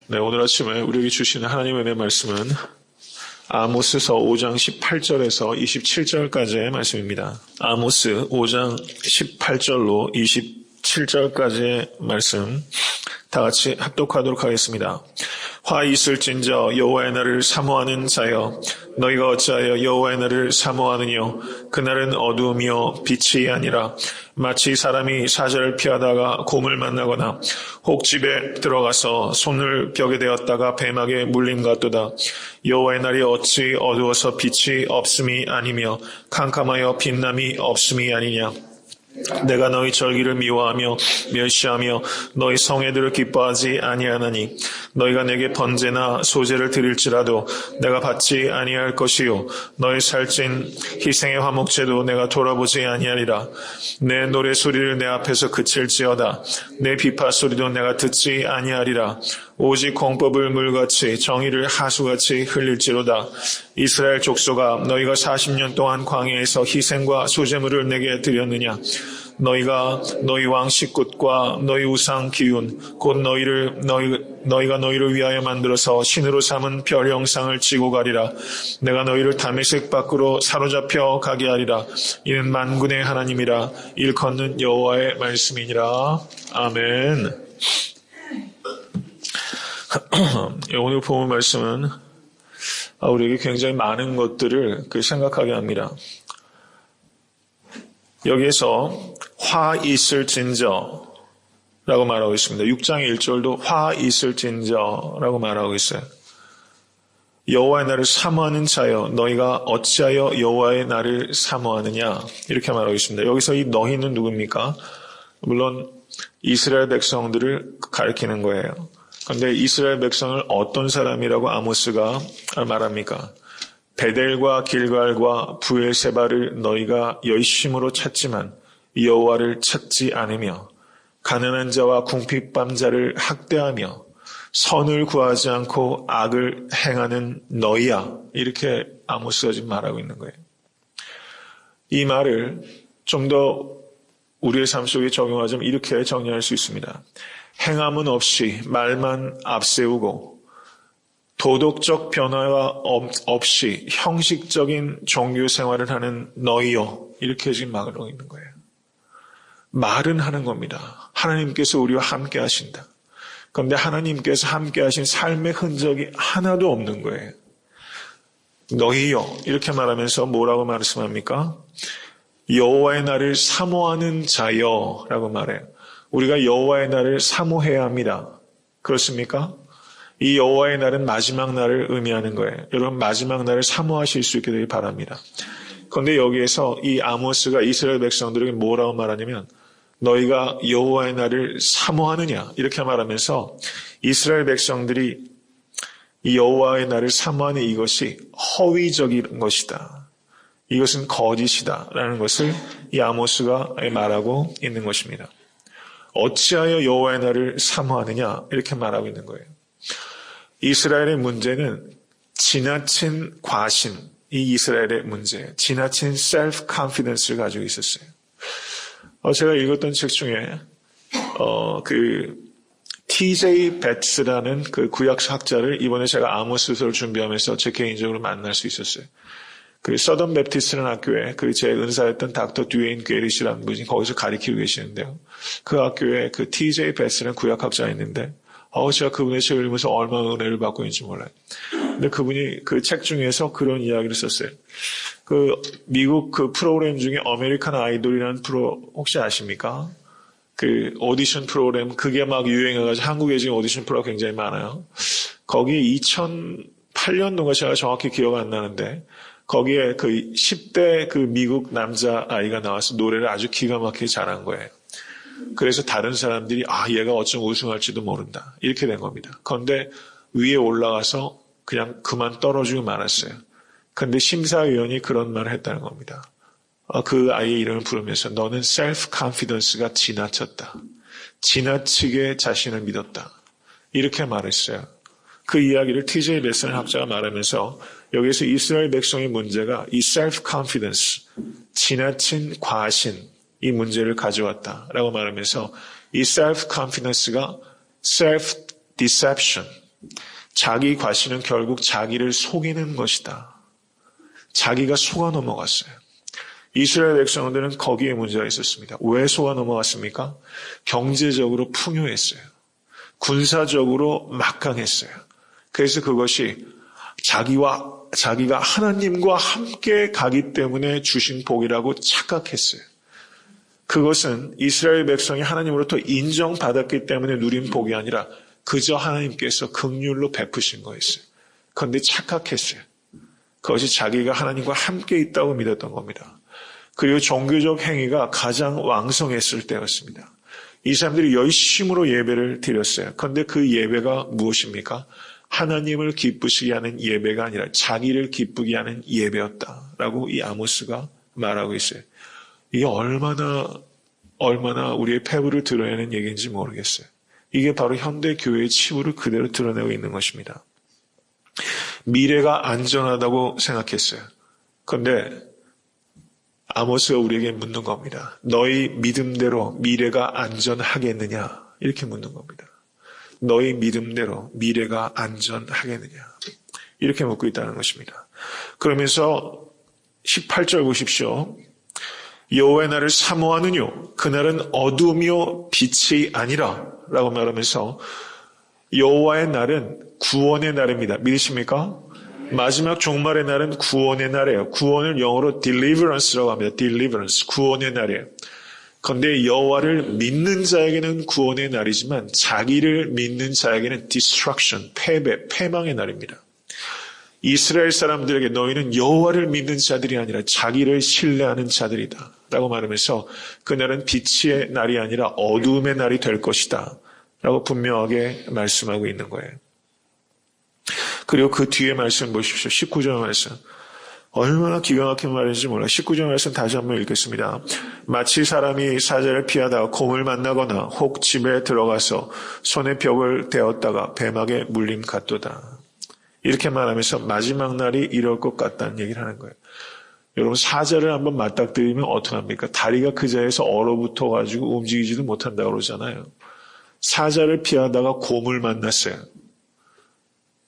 네, 오늘 아침에 우리에게 주시는 하나님의 은혜 말씀은 아모스서 5장 18절에서 27절까지의 말씀입니다. 아모스 5장 18절로 27절까지의 말씀 다 같이 합독하도록 하겠습니다. 화 있을진저 여호와의 날을 사모하는 자여, 너희가 어찌하여 여호와의 날을 사모하느뇨? 그날은 어두움이요 빛이 아니라 마치 사람이 사자를 피하다가 곰을 만나거나 혹 집에 들어가서 손을 벽에 대었다가 뱀에게 물림 같도다. 여호와의 날이 어찌 어두워서 빛이 없음이 아니며 캄캄하여 빛남이 없음이 아니냐? 내가 너희 절기를 미워하며 멸시하며 너희 성회들을 기뻐하지 아니하나니 너희가 내게 번제나 소제를 드릴지라도 내가 받지 아니할 것이요 너희 살찐 희생의 화목제도 내가 돌아보지 아니하리라. 내 노래 소리를 내 앞에서 그칠지어다. 내 비파 소리도 내가 듣지 아니하리라. 오직 공법을 물같이 정의를 하수같이 흘릴지로다. 이스라엘 족속아, 너희가 40년 동안 광야에서 희생과 소제물을 내게 드렸느냐? 너희가 너희 왕 식굿과 너희 우상 기운 곧 너희가 너희를 위하여 만들어서 신으로 삼은 별 형상을 지고 가리라. 내가 너희를 다메섹 밖으로 사로잡혀 가게 하리라. 이는 만군의 하나님이라. 일컫는 여호와의 말씀이니라. 아멘. 오늘 본 말씀은 우리에게 굉장히 많은 것들을 생각하게 합니다. 여기에서 화 있을진저 라고 말하고 있습니다. 6장 1절도 화 있을진저 라고 말하고 있어요. 여호와의 날을 사모하는 자여, 너희가 어찌하여 여호와의 날을 사모하느냐, 이렇게 말하고 있습니다. 여기서 이 너희는 누굽니까? 물론 이스라엘 백성들을 가리키는 거예요. 그런데 이스라엘 백성을 어떤 사람이라고 아모스가 말합니까? 베델과 길갈과 브엘세바를 너희가 열심으로 찾지만 여호와를 찾지 않으며 가난한 자와 궁핍한 자를 학대하며 선을 구하지 않고 악을 행하는 너희야. 이렇게 아모스가 지금 말하고 있는 거예요. 이 말을 좀 더 우리의 삶 속에 적용하자면 이렇게 정리할 수 있습니다. 행함은 없이 말만 앞세우고 도덕적 변화가 없이 형식적인 종교 생활을 하는 너희요. 이렇게 지금 말하고 있는 거예요. 말은 하는 겁니다. 하나님께서 우리와 함께 하신다. 그런데 하나님께서 함께 하신 삶의 흔적이 하나도 없는 거예요. 너희요. 이렇게 말하면서 뭐라고 말씀합니까? 여호와의 날을 사모하는 자여 라고 말해요. 우리가 여호와의 날을 사모해야 합니다. 그렇습니까? 이 여호와의 날은 마지막 날을 의미하는 거예요. 여러분 마지막 날을 사모하실 수 있게 되길 바랍니다. 그런데 여기에서 이 아모스가 이스라엘 백성들에게 뭐라고 말하냐면 너희가 여호와의 날을 사모하느냐 이렇게 말하면서 이스라엘 백성들이 이 여호와의 날을 사모하는 이것이 허위적인 것이다. 이것은 거짓이다 라는 것을 이 아모스가 말하고 있는 것입니다. 어찌하여 여호와의 날을 사모하느냐 이렇게 말하고 있는 거예요. 이스라엘의 문제는 지나친 과신, 이 이스라엘의 문제, 지나친 self confidence를 가지고 있었어요. 제가 읽었던 책 중에 T.J. 베츠라는 그 구약학자를 이번에 제가 아모스서를 준비하면서 제 개인적으로 만날 수 있었어요. 그 서던 베프티스라는 학교에 제 은사였던 닥터 듀웨인 게릿이라는 분이 거기서 가르치고 계시는데요. 그 학교에 그 T.J. 베츠라는 구약학자가 있는데 제가 그분의 책을 읽으면서 얼마나 은혜를 받고 있는지 몰라요. 근데 그분이 그 책 중에서 그런 이야기를 썼어요. 미국 프로그램 중에 아메리칸 아이돌이라는 혹시 아십니까? 오디션 프로그램, 그게 막 유행해가지고 한국에 지금 오디션 프로가 굉장히 많아요. 거기에 2008년도가 제가 정확히 기억 안 나는데, 거기에 10대 미국 남자 아이가 나와서 노래를 아주 기가 막히게 잘한 거예요. 그래서 다른 사람들이 얘가 어쩜 우승할지도 모른다. 이렇게 된 겁니다. 그런데 위에 올라가서 그냥 그만 떨어지고 말았어요. 그런데 심사위원이 그런 말을 했다는 겁니다. 그 아이의 이름을 부르면서 너는 셀프 컨피던스가 지나쳤다. 지나치게 자신을 믿었다. 이렇게 말했어요. 그 이야기를 T.J. 베슨 학자가 말하면서 여기서 이스라엘 백성의 문제가 이 셀프 컨피던스, 지나친 과신, 이 문제를 가져왔다라고 말하면서 이 self confidence가 self deception, 자기 과시는 결국 자기를 속이는 것이다. 자기가 속아 넘어갔어요. 이스라엘 백성들은 거기에 문제가 있었습니다. 왜 속아 넘어갔습니까? 경제적으로 풍요했어요. 군사적으로 막강했어요. 그래서 그것이 자기가 하나님과 함께 가기 때문에 주신 복이라고 착각했어요. 그것은 이스라엘 백성이 하나님으로부터 인정받았기 때문에 누린 복이 아니라 그저 하나님께서 긍휼로 베푸신 거였어요. 그런데 착각했어요. 그것이 자기가 하나님과 함께 있다고 믿었던 겁니다. 그리고 종교적 행위가 가장 왕성했을 때였습니다. 이 사람들이 열심으로 예배를 드렸어요. 그런데 그 예배가 무엇입니까? 하나님을 기쁘시게 하는 예배가 아니라 자기를 기쁘게 하는 예배였다라고 이 아모스가 말하고 있어요. 이게 얼마나 우리의 패부를 드러내는 얘기인지 모르겠어요. 이게 바로 현대 교회의 치부를 그대로 드러내고 있는 것입니다. 미래가 안전하다고 생각했어요. 그런데 아모스가 우리에게 묻는 겁니다. 너희 믿음대로 미래가 안전하겠느냐? 이렇게 묻는 겁니다. 너희 믿음대로 미래가 안전하겠느냐? 이렇게 묻고 있다는 것입니다. 그러면서 18절 보십시오. 여호와의 날을 사모하느뇨? 그날은 어둠이요 빛이 아니라 라고 말하면서 여호와의 날은 구원의 날입니다. 믿으십니까? 마지막 종말의 날은 구원의 날이에요. 구원을 영어로 deliverance라고 합니다. deliverance, 구원의 날이에요. 그런데 여호와를 믿는 자에게는 구원의 날이지만 자기를 믿는 자에게는 destruction, 패망의 날입니다. 이스라엘 사람들에게 너희는 여호와를 믿는 자들이 아니라 자기를 신뢰하는 자들이다 라고 말하면서 그날은 빛의 날이 아니라 어두움의 날이 될 것이다 라고 분명하게 말씀하고 있는 거예요. 그리고 그 뒤에 말씀 보십시오. 19절 말씀. 얼마나 기가 막힌 말인지 몰라요. 19절 말씀 다시 한번 읽겠습니다. 마치 사람이 사자를 피하다가 곰을 만나거나 혹 집에 들어가서 손에 벽을 대었다가 뱀에게 물림 같도다. 이렇게 말하면서 마지막 날이 이럴 것 같다는 얘기를 하는 거예요. 여러분 사자를 한번 맞닥뜨리면 어떡합니까? 다리가 그 자리에서 얼어붙어가지고 움직이지도 못한다고 그러잖아요. 사자를 피하다가 곰을 만났어요.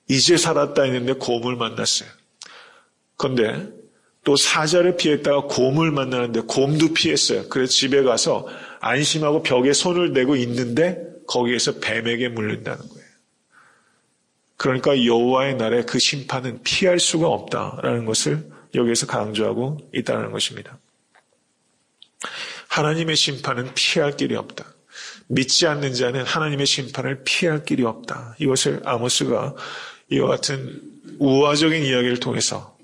이제 살았다 했는데 곰을 만났어요. 그런데 또 사자를 피했다가 곰을 만나는데 곰도 피했어요. 그래서 집에 가서 안심하고 벽에 손을 대고 있는데 거기에서 뱀에게 물린다는 거예요. 그러니까 여호와의 날에 그 심판은 피할 수가 없다라는 것을 여기에서 강조하고 있다는 것입니다. 하나님의 심판은 피할 길이 없다. 믿지 않는 자는 하나님의 심판을 피할 길이 없다. 이것을 아모스가 이와 같은 우화적인 이야기를 통해서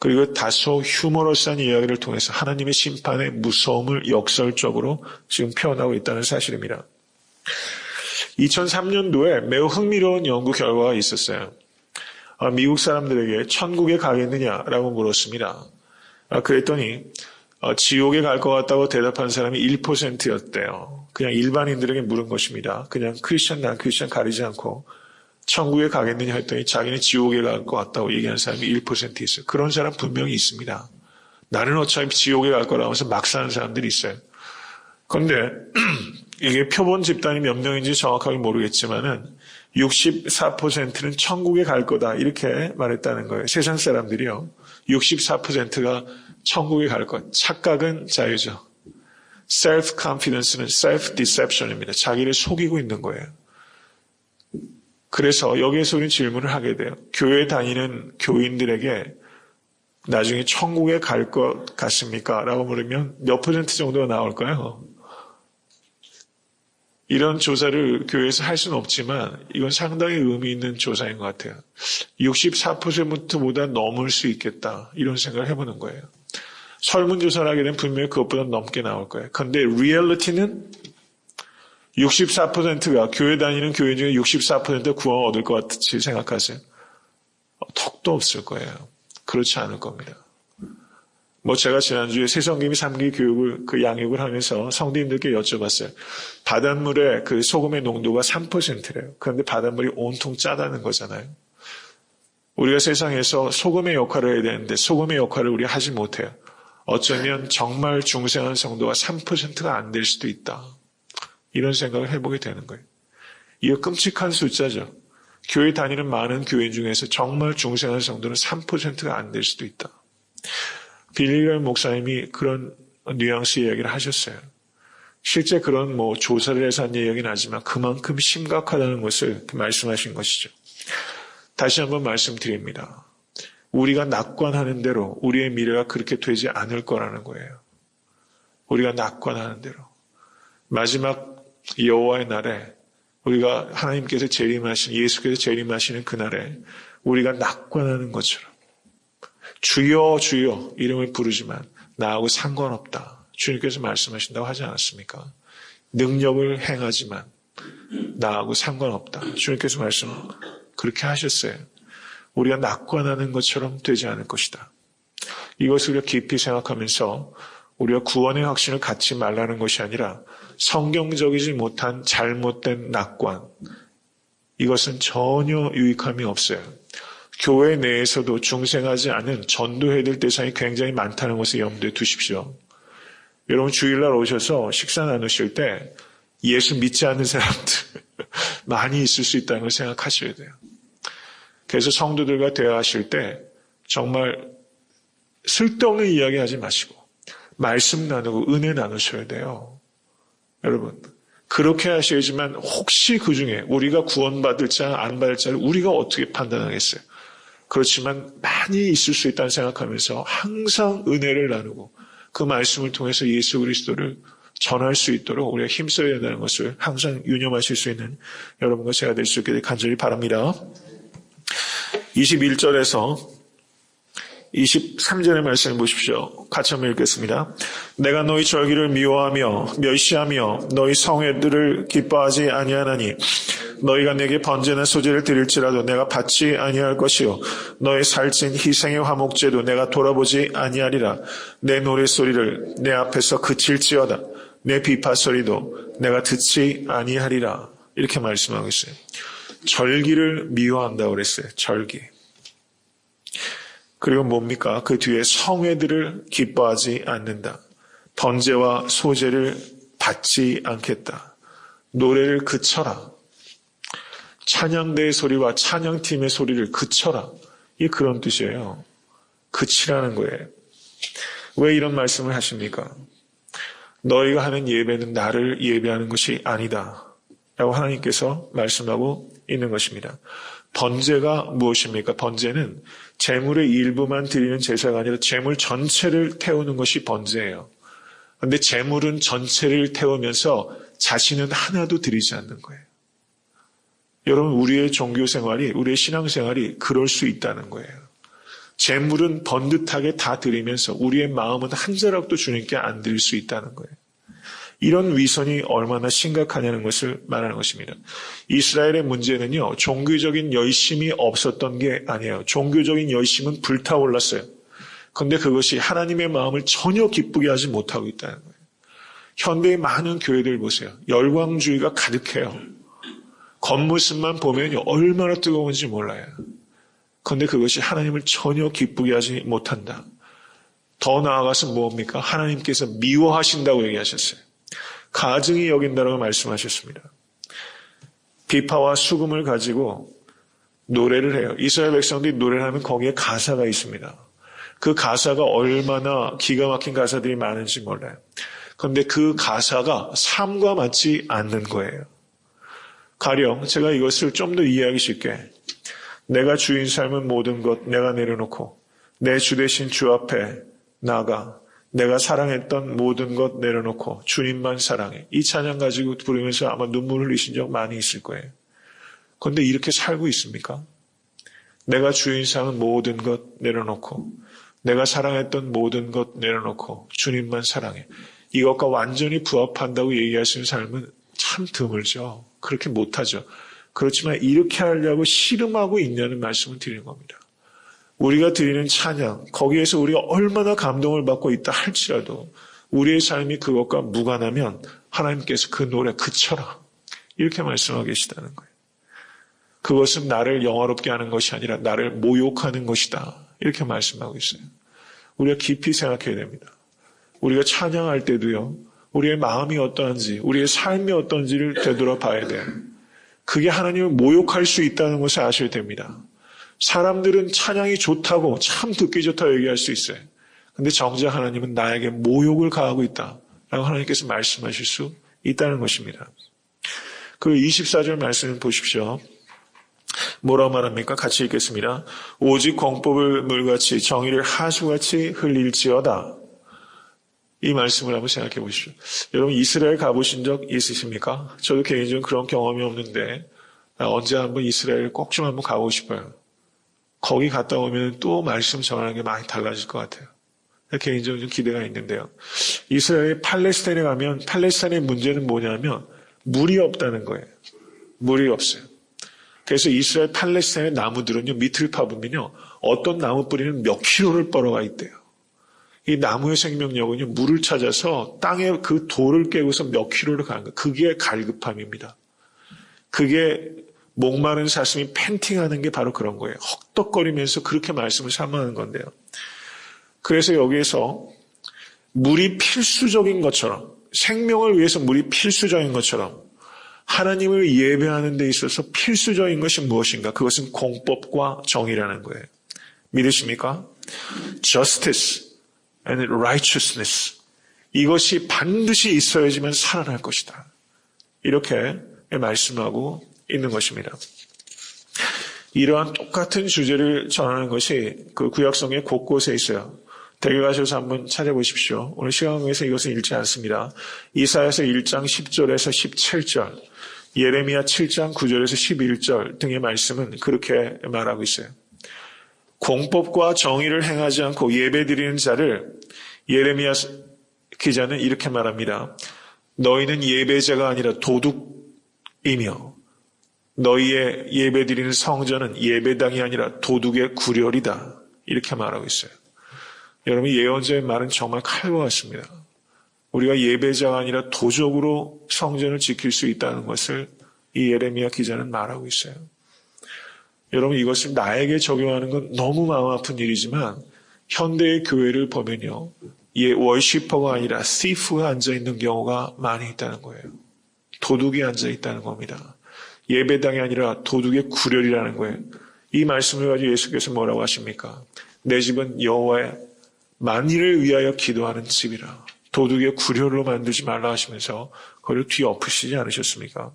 그리고 다소 휴머러스한 이야기를 통해서 하나님의 심판의 무서움을 역설적으로 지금 표현하고 있다는 사실입니다. 2003년도에 매우 흥미로운 연구 결과가 있었어요. 미국 사람들에게 천국에 가겠느냐라고 물었습니다. 그랬더니 지옥에 갈 것 같다고 대답한 사람이 1%였대요. 그냥 일반인들에게 물은 것입니다. 그냥 크리스천, 난 크리스천 가리지 않고 천국에 가겠느냐 했더니 자기는 지옥에 갈 것 같다고 얘기하는 사람이 1% 있어요. 그런 사람 분명히 있습니다. 나는 어차피 지옥에 갈 거라고 해서 막 사는 사람들이 있어요. 그런데 이게 표본 집단이 몇 명인지 정확하게 모르겠지만은 64%는 천국에 갈 거다 이렇게 말했다는 거예요. 세상 사람들이요. 64%가 천국에 갈 것. 착각은 자유죠. self-confidence는 self-deception입니다. 자기를 속이고 있는 거예요. 그래서 여기에서 우리는 질문을 하게 돼요. 교회 다니는 교인들에게 나중에 천국에 갈 것 같습니까? 라고 물으면 몇 % 정도가 나올까요? 이런 조사를 교회에서 할 수는 없지만 이건 상당히 의미 있는 조사인 것 같아요. 64%보다 넘을 수 있겠다. 이런 생각을 해보는 거예요. 설문조사를 하게 되면 분명히 그것보다 넘게 나올 거예요. 그런데 리얼리티는 64%가 교회 다니는 교인 중에 64%가 구원을 얻을 것 같이 생각하세요? 턱도 없을 거예요. 그렇지 않을 겁니다. 제가 지난주에 새성김이 3기 교육을, 양육을 하면서 성도님들께 여쭤봤어요. 바닷물에 그 소금의 농도가 3%래요. 그런데 바닷물이 온통 짜다는 거잖아요. 우리가 세상에서 소금의 역할을 해야 되는데 소금의 역할을 우리가 하지 못해요. 어쩌면 정말 중생한 성도가 3%가 안 될 수도 있다. 이런 생각을 해보게 되는 거예요. 이거 끔찍한 숫자죠. 교회 다니는 많은 교인 중에서 정말 중생한 성도는 3%가 안 될 수도 있다. 빌리그램 목사님이 그런 뉘앙스 이야기를 하셨어요. 실제 그런 조사를 해서 한 이야기는 하지만 그만큼 심각하다는 것을 말씀하신 것이죠. 다시 한번 말씀드립니다. 우리가 낙관하는 대로 우리의 미래가 그렇게 되지 않을 거라는 거예요. 우리가 낙관하는 대로. 마지막 여호와의 날에 우리가 하나님께서 재림하신, 예수께서 재림하시는 그날에 우리가 낙관하는 것처럼 주여 주여 이름을 부르지만 나하고 상관없다. 주님께서 말씀하신다고 하지 않았습니까? 능력을 행하지만 나하고 상관없다. 주님께서 말씀 그렇게 하셨어요. 우리가 낙관하는 것처럼 되지 않을 것이다. 이것을 우리가 깊이 생각하면서 우리가 구원의 확신을 갖지 말라는 것이 아니라 성경적이지 못한 잘못된 낙관, 이것은 전혀 유익함이 없어요. 교회 내에서도 중생하지 않은 전도해야 될 대상이 굉장히 많다는 것을 염두에 두십시오. 여러분 주일날 오셔서 식사 나누실 때 예수 믿지 않는 사람들 많이 있을 수 있다는 걸 생각하셔야 돼요. 그래서 성도들과 대화하실 때 정말 쓸데없는 이야기 하지 마시고 말씀 나누고 은혜 나누셔야 돼요. 여러분 그렇게 하셔야지만 혹시 그중에 우리가 구원받을 자 안 받을 자를 우리가 어떻게 판단하겠어요. 그렇지만 많이 있을 수 있다는 생각하면서 항상 은혜를 나누고 그 말씀을 통해서 예수 그리스도를 전할 수 있도록 우리가 힘써야 된다는 것을 항상 유념하실 수 있는 여러분과 제가 될 수 있게 간절히 바랍니다. 21절에서 23절의 말씀을 보십시오. 같이 한번 읽겠습니다. 내가 너희 절기를 미워하며 멸시하며 너희 성회들을 기뻐하지 아니하나니 너희가 내게 번제나 소제를 드릴지라도 내가 받지 아니할 것이요 너희 살찐 희생의 화목제도 내가 돌아보지 아니하리라. 내 노랫소리를 내 앞에서 그칠지어다. 내 비파소리도 내가 듣지 아니하리라. 이렇게 말씀하고 있어요. 절기를 미워한다고 그랬어요. 절기. 그리고 뭡니까? 그 뒤에 성회들을 기뻐하지 않는다. 번제와 소제를 받지 않겠다. 노래를 그쳐라. 찬양대의 소리와 찬양팀의 소리를 그쳐라. 이게 그런 뜻이에요. 그치라는 거예요. 왜 이런 말씀을 하십니까? 너희가 하는 예배는 나를 예배하는 것이 아니다. 라고 하나님께서 말씀하고 있는 것입니다. 번제가 무엇입니까? 번제는 제물의 일부만 드리는 제사가 아니라 제물 전체를 태우는 것이 번제예요. 그런데 제물은 전체를 태우면서 자신은 하나도 드리지 않는 거예요. 여러분 우리의 종교생활이 우리의 신앙생활이 그럴 수 있다는 거예요. 제물은 번듯하게 다 드리면서 우리의 마음은 한 자락도 주님께 안 드릴 수 있다는 거예요. 이런 위선이 얼마나 심각하냐는 것을 말하는 것입니다. 이스라엘의 문제는요, 종교적인 열심이 없었던 게 아니에요. 종교적인 열심은 불타올랐어요. 그런데 그것이 하나님의 마음을 전혀 기쁘게 하지 못하고 있다는 거예요. 현대의 많은 교회들 보세요. 열광주의가 가득해요. 겉모습만 보면 얼마나 뜨거운지 몰라요. 그런데 그것이 하나님을 전혀 기쁘게 하지 못한다. 더 나아가서 뭡니까? 하나님께서 미워하신다고 얘기하셨어요. 가증히 여긴다라고 말씀하셨습니다. 비파와 수금을 가지고 노래를 해요. 이스라엘 백성들이 노래를 하면 거기에 가사가 있습니다. 그 가사가 얼마나 기가 막힌 가사들이 많은지 몰라요. 그런데 그 가사가 삶과 맞지 않는 거예요. 가령 제가 이것을 좀 더 이해하기 쉽게 내가 주인 삶은 모든 것 내가 내려놓고 내 주 되신 주 앞에 나가 내가 사랑했던 모든 것 내려놓고 주님만 사랑해. 이 찬양 가지고 부르면서 아마 눈물 흘리신 적 많이 있을 거예요. 그런데 이렇게 살고 있습니까? 내가 주인 삼은 모든 것 내려놓고 내가 사랑했던 모든 것 내려놓고 주님만 사랑해. 이것과 완전히 부합한다고 얘기하시는 삶은 참 드물죠. 그렇게 못하죠. 그렇지만 이렇게 하려고 씨름하고 있냐는 말씀을 드리는 겁니다. 우리가 드리는 찬양, 거기에서 우리가 얼마나 감동을 받고 있다 할지라도 우리의 삶이 그것과 무관하면 하나님께서 그 노래 그쳐라. 이렇게 말씀하고 계시다는 거예요. 그것은 나를 영화롭게 하는 것이 아니라 나를 모욕하는 것이다. 이렇게 말씀하고 있어요. 우리가 깊이 생각해야 됩니다. 우리가 찬양할 때도요. 우리의 마음이 어떠한지, 우리의 삶이 어떤지를 되돌아봐야 돼요. 그게 하나님을 모욕할 수 있다는 것을 아셔야 됩니다. 사람들은 찬양이 좋다고 참 듣기 좋다고 얘기할 수 있어요. 근데 정작 하나님은 나에게 모욕을 가하고 있다 라고 하나님께서 말씀하실 수 있다는 것입니다. 그 24절 말씀을 보십시오. 뭐라고 말합니까? 같이 읽겠습니다. 오직 공법을 물같이 정의를 하수같이 흘릴지어다. 이 말씀을 한번 생각해 보십시오. 여러분 이스라엘 가보신 적 있으십니까? 저도 개인적으로 그런 경험이 없는데 언제 한번 이스라엘 꼭 좀 한번 가고 싶어요. 거기 갔다 오면 또 말씀 전하는 게 많이 달라질 것 같아요. 개인적으로 좀 기대가 있는데요. 이스라엘 팔레스타인에 가면 팔레스타인의 문제는 뭐냐면 물이 없다는 거예요. 물이 없어요. 그래서 이스라엘 팔레스타인의 나무들은요, 밑을 파보면요, 어떤 나무 뿌리는 몇 킬로를 뻗어가 있대요. 이 나무의 생명력은요, 물을 찾아서 땅에 그 돌을 깨고서 몇 킬로를 가는 거예요. 그게 갈급함입니다. 그게 목마른 사슴이 팬팅하는 게 바로 그런 거예요. 헉덕거리면서 그렇게 말씀을 삼하는 건데요. 그래서 여기에서 물이 필수적인 것처럼, 생명을 위해서 물이 필수적인 것처럼 하나님을 예배하는 데 있어서 필수적인 것이 무엇인가? 그것은 공법과 정의라는 거예요. 믿으십니까? Justice and righteousness. 이것이 반드시 있어야지만 살아날 것이다. 이렇게 말씀하고 있는 것입니다. 이러한 똑같은 주제를 전하는 것이 그 구약성의 곳곳에 있어요. 댁에 가셔서 한번 찾아보십시오. 오늘 시간 관계에서 이것은 읽지 않습니다. 이사야서 1장 10절에서 17절, 예레미야 7장 9절에서 11절 등의 말씀은 그렇게 말하고 있어요. 공법과 정의를 행하지 않고 예배드리는 자를 예레미야 기자는 이렇게 말합니다. 너희는 예배자가 아니라 도둑이며 너희의 예배드리는 성전은 예배당이 아니라 도둑의 구렬이다. 이렇게 말하고 있어요. 여러분 예언자의 말은 정말 칼과 같습니다. 우리가 예배자가 아니라 도적으로 성전을 지킬 수 있다는 것을 이 예레미야 기자는 말하고 있어요. 여러분 이것을 나에게 적용하는 건 너무 마음 아픈 일이지만 현대의 교회를 보면요. 월시퍼가 아니라 thief가 앉아있는 경우가 많이 있다는 거예요. 도둑이 앉아있다는 겁니다. 예배당이 아니라 도둑의 구렬이라는 거예요. 이 말씀을 가지고 예수께서 뭐라고 하십니까? 내 집은 여호와의 만일을 위하여 기도하는 집이라. 도둑의 구렬로 만들지 말라 하시면서 그걸 뒤엎으시지 않으셨습니까?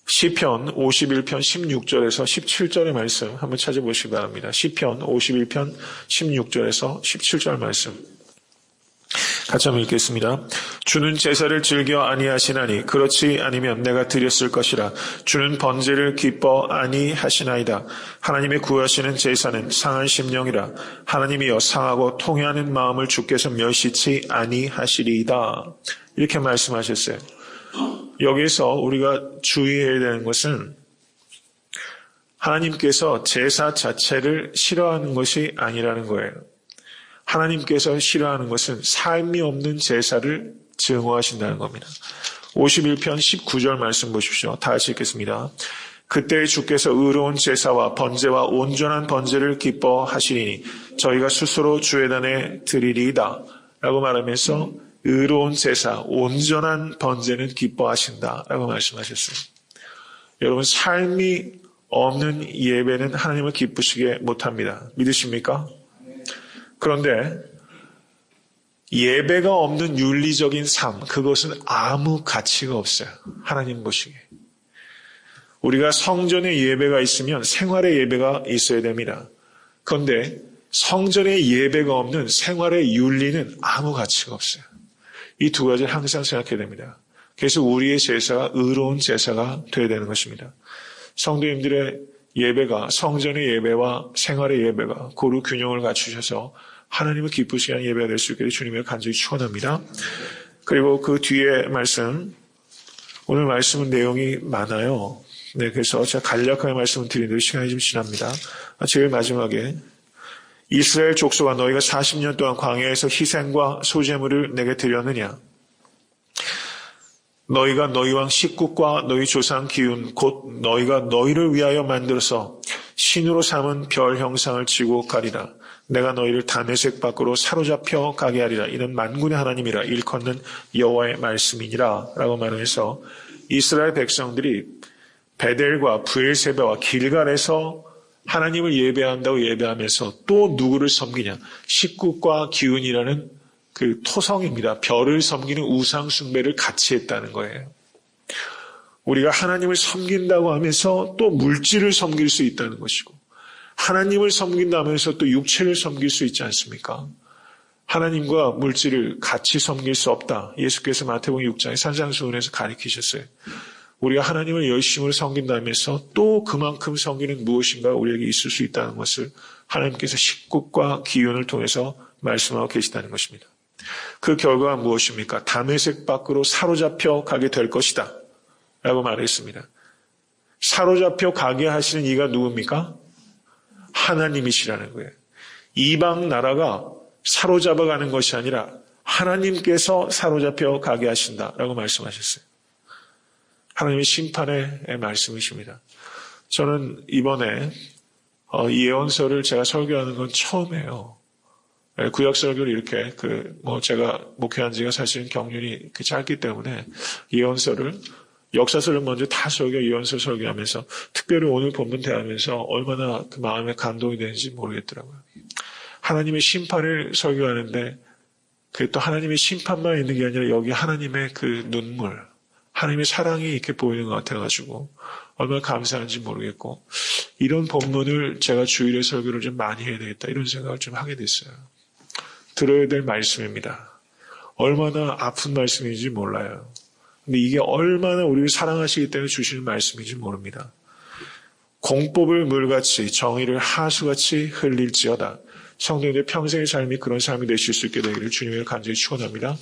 시편 51편 16절에서 17절의 말씀 한번 찾아보시기 바랍니다. 시편 51편 16절에서 17절 말씀 같이 한번 읽겠습니다. 주는 제사를 즐겨 아니하시나니 그렇지 아니면 내가 드렸을 것이라. 주는 번제를 기뻐 아니하시나이다. 하나님의 구하시는 제사는 상한 심령이라. 하나님이여 상하고 통회하는 마음을 주께서 멸시치 아니하시리이다. 이렇게 말씀하셨어요. 여기서 우리가 주의해야 되는 것은 하나님께서 제사 자체를 싫어하는 것이 아니라는 거예요. 하나님께서 싫어하는 것은 삶이 없는 제사를 증오하신다는 겁니다. 51편 19절 말씀 보십시오. 다 같이 읽겠습니다. 그때 주께서 의로운 제사와 번제와 온전한 번제를 기뻐하시리니 저희가 스스로 주의 단에 드리리이다. 라고 말하면서 의로운 제사, 온전한 번제는 기뻐하신다. 라고 말씀하셨어요. 여러분 삶이 없는 예배는 하나님을 기쁘시게 못합니다. 믿으십니까? 그런데 예배가 없는 윤리적인 삶, 그것은 아무 가치가 없어요. 하나님 보시기에. 우리가 성전에 예배가 있으면 생활의 예배가 있어야 됩니다. 그런데 성전에 예배가 없는 생활의 윤리는 아무 가치가 없어요. 이 두 가지를 항상 생각해야 됩니다. 그래서 우리의 제사가 의로운 제사가 되어야 되는 것입니다. 성도님들의 예배가 성전의 예배와 생활의 예배가 고루 균형을 갖추셔서 하나님을 기쁘시게 하는 예배가 될 수 있기를 주님을 간절히 축원합니다. 그리고 그 뒤에 말씀, 오늘 말씀은 내용이 많아요. 네, 그래서 제가 간략하게 말씀을 드리는데 시간이 좀 지납니다. 제일 마지막에 이스라엘 족속아 너희가 40년 동안 광야에서 희생과 소제물을 내게 드렸느냐? 너희가 너희 왕 식국과 너희 조상 기운 곧 너희가 너희를 위하여 만들어서 신으로 삼은 별 형상을 지고 가리라. 내가 너희를 다메섹 밖으로 사로잡혀 가게 하리라. 이는 만군의 하나님이라 일컫는 여호와의 말씀이니라. 라고 말하면서 이스라엘 백성들이 베델과 브엘세바와 길갈에서 하나님을 예배한다고 예배하면서 또 누구를 섬기냐? 식국과 기운이라는 그 토성입니다. 별을 섬기는 우상 숭배를 같이 했다는 거예요. 우리가 하나님을 섬긴다고 하면서 또 물질을 섬길 수 있다는 것이고, 하나님을 섬긴다 하면서 또 육체를 섬길 수 있지 않습니까? 하나님과 물질을 같이 섬길 수 없다. 예수께서 마태복음 6장의 산상수훈에서 가르치셨어요. 우리가 하나님을 열심으로 섬긴다면서 또 그만큼 섬기는 무엇인가 우리에게 있을 수 있다는 것을 하나님께서 식국과 기운을 통해서 말씀하고 계시다는 것입니다. 그 결과가 무엇입니까? 다메섹 밖으로 사로잡혀 가게 될 것이다 라고 말했습니다. 사로잡혀 가게 하시는 이가 누굽니까? 하나님이시라는 거예요. 이방 나라가 사로잡아가는 것이 아니라 하나님께서 사로잡혀 가게 하신다라고 말씀하셨어요. 하나님의 심판의 말씀이십니다. 저는 이번에 이 예언서를 제가 설교하는 건 처음이에요. 구약 설교를 이렇게 제가 목회한 지가 사실은 경륜이 짧기 때문에 예언서를 역사서를 먼저 다 예언서 설교하면서 특별히 오늘 본문 대하면서 얼마나 그 마음에 감동이 되는지 모르겠더라고요. 하나님의 심판을 설교하는데 그게 또 하나님의 심판만 있는 게 아니라 여기 하나님의 그 눈물, 하나님의 사랑이 이렇게 보이는 것 같아가지고 얼마나 감사한지 모르겠고, 이런 본문을 제가 주일에 설교를 좀 많이 해야 되겠다 이런 생각을 좀 하게 됐어요. 들어야 될 말씀입니다. 얼마나 아픈 말씀인지 몰라요. 근데 이게 얼마나 우리를 사랑하시기 때문에 주시는 말씀인지 모릅니다. 공법을 물같이 정의를 하수같이 흘릴지어다. 성도님들 평생의 삶이 그런 삶이 되실 수 있게 되기를 주님을 간절히 축원합니다.